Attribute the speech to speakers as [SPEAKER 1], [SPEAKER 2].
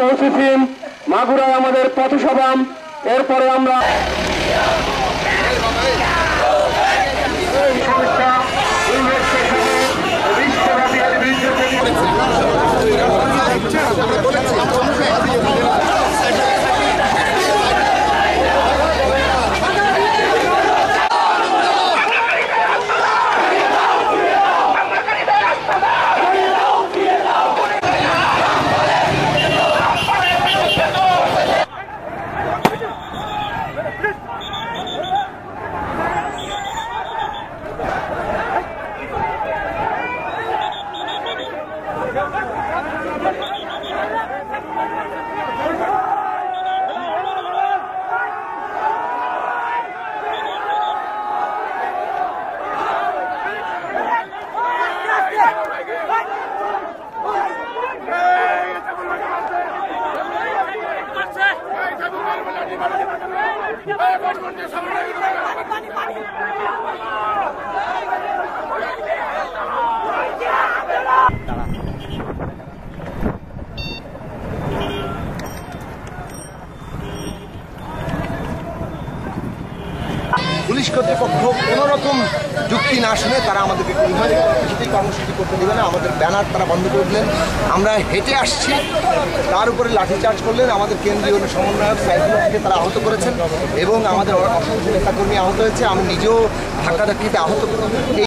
[SPEAKER 1] পৌঁছেছি মাগুরায় আমাদের পথসভা। এরপরে আমরা
[SPEAKER 2] পুলিশ কর্তৃপক্ষ কোনোরকম যুক্তি না শুনে তারা আমাদেরকে কিছুতেই কর্মসূচি করতে দেবে না। আমাদের ব্যানার তারা বন্ধ করে দিলেন। আমরা হেঁটে আসছি, তার উপরে লাঠিচার্জ করলেন। আমাদের কেন্দ্রীয় সমন্বয়ক সাইফুলকে তারা আহত করেছেন এবং আমাদের অসংখ্য নেতাকর্মী আহত হয়েছে। আমি নিজেও ধাক্কাধাক্কিতে আহত